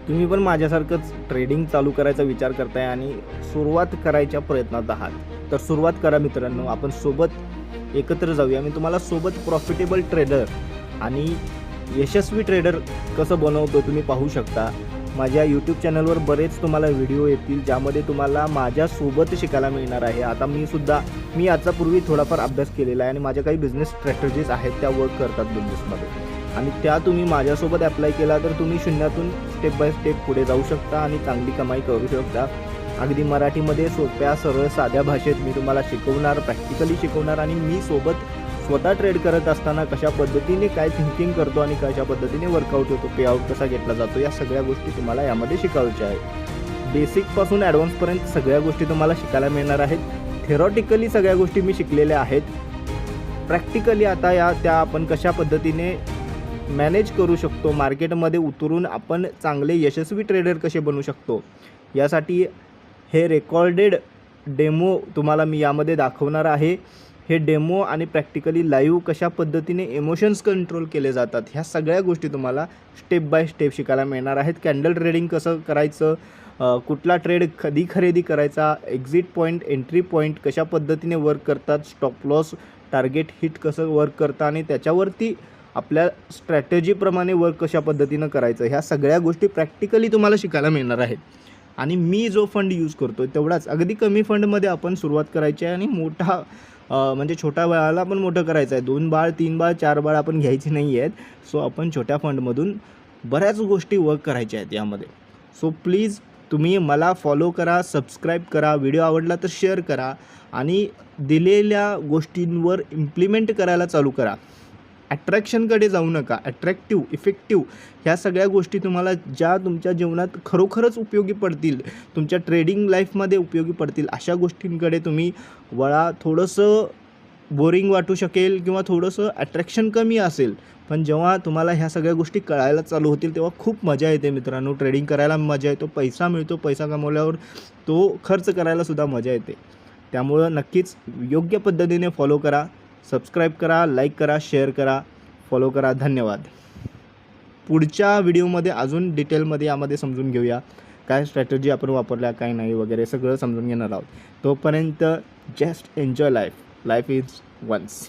तुम्ही पण माझ्यासारखंच ट्रेडिंग चालू करायचा विचार करताय आणि सुरुवात करायच्या प्रयत्नात आहात, तर सुरुवात करा मित्रांनो. आपण सोबत एकत्र जाऊया. मी तुम्हाला सोबत प्रॉफिटेबल ट्रेडर आणि यशस्वी ट्रेडर कसं बनवतो तुम्ही पाहू शकता. माझ्या यूट्यूब चॅनलवर बरेच तुम्हाला व्हिडिओ येतील ज्यामध्ये तुम्हाला माझ्यासोबत शिकायला मिळणार आहे. आता मी याचा पूर्वी थोडाफार अभ्यास केलेला आहे आणि माझ्या काही बिझनेस स्ट्रॅटेजीज आहेत त्या वर्क करतात बिझनेसमध्ये, आणि त्या तुम्ही माझ्यासोबत अप्लाय केला तर तुम्ही शून्यातून स्टेप बाय स्टेप पुढे जाऊ शकता आणि चांगली कमाई करू शकता. अगदी मराठीमध्ये सोप्या सरळ साध्या भाषेत मी तुम्हाला शिकवणार, प्रॅक्टिकली शिकवणार. आणि मी स्वतः ट्रेड करत असताना कशा पद्धतीने काय थिंकिंग करतो आणि कशा पद्धतीने वर्कआउट होतो, पे आउट कसा घेतला जातो, या सगळ्या गोष्टी तुम्हाला यामध्ये शिकायच्या आहेत. बेसिकपासून ॲडव्हान्सपर्यंत सगळ्या गोष्टी तुम्हाला शिकायला मिळणार आहेत. थेरॉटिकली सगळ्या गोष्टी मी शिकलेल्या आहेत. प्रॅक्टिकली आता त्या आपण कशा पद्धतीने मॅनेज करू शकतो, मार्केटमध्ये उतरून आपण चांगले यशस्वी ट्रेडर कसे बनू शकतो, यासाठी हे रेकॉर्डेड डेमो तुम्हाला मी यामध्ये दाखवणार आहे. हे डेमो आणि प्रॅक्टिकली लाईव्ह कशा पद्धतीने इमोशन्स कंट्रोल केले जातात, ह्या सगळ्या गोष्टी तुम्हाला स्टेप बाय स्टेप शिकायला मिळणार आहेत. कॅन्डल ट्रेडिंग कसं करायचं, कुठला ट्रेड कधी खरेदी करायचा, एक्झिट पॉईंट, एंट्री पॉईंट कशा पद्धतीने वर्क करतात, स्टॉप लॉस, टार्गेट हिट कसं वर्क करतं आणि त्याच्यावरती आपल्या स्ट्रॅटेजीप्रमाणे वर्क कशा पद्धतीनं करायचं, ह्या सगळ्या गोष्टी प्रॅक्टिकली तुम्हाला शिकायला मिळणार आहेत. आणि मी जो फंड यूज करतो तेवढाच अगदी कमी फंडमध्ये आपण सुरुवात करायची आहे आणि मोठा म्हणजे छोट्या बाळाला पण मोठं करायचं आहे. 2 बाळ, 3 बाळ, 4 बाळ आपण घ्यायची नाही आहेत. सो आपण छोट्या फंडमधून बऱ्याच गोष्टी वर्क करायच्या आहेत यामध्ये. सो प्लीज तुम्ही मला फॉलो करा, सबस्क्राईब करा, व्हिडिओ आवडला तर शेअर करा आणि दिलेल्या गोष्टींवर इम्प्लिमेंट करायला चालू करा. अट्रॅक्शनकडे जाऊ नका. अट्रॅक्टिव्ह, इफेक्टिव्ह ह्या सगळ्या गोष्टी तुम्हाला ज्या तुमच्या जीवनात खरोखरच उपयोगी पडतील, तुमच्या ट्रेडिंग लाईफमध्ये उपयोगी पडतील, अशा गोष्टींकडे तुम्ही वळा. थोडंसं बोरिंग वाटू शकेल किंवा थोडंसं अट्रॅक्शन कमी असेल, पण जेव्हा तुम्हाला ह्या सगळ्या गोष्टी कळायला चालू होतील तेव्हा खूप मजा येते मित्रांनो. ट्रेडिंग करायला मजा येतो, पैसा मिळतो, पैसा कमवल्यावर तो खर्च करायलासुद्धा मजा येते. त्यामुळं नक्कीच योग्य पद्धतीने फॉलो करा, सबस्क्राईब करा, लाईक करा, शेअर करा, फॉलो करा. धन्यवाद. पुढच्या व्हिडिओमध्ये अजून डिटेलमध्ये यामध्ये समजून घेऊया काय स्ट्रॅटेजी आपण वापरल्या, काय नाही वगैरे सगळं समजून घेणार आहोत. तोपर्यंत just enjoy life. Life is once.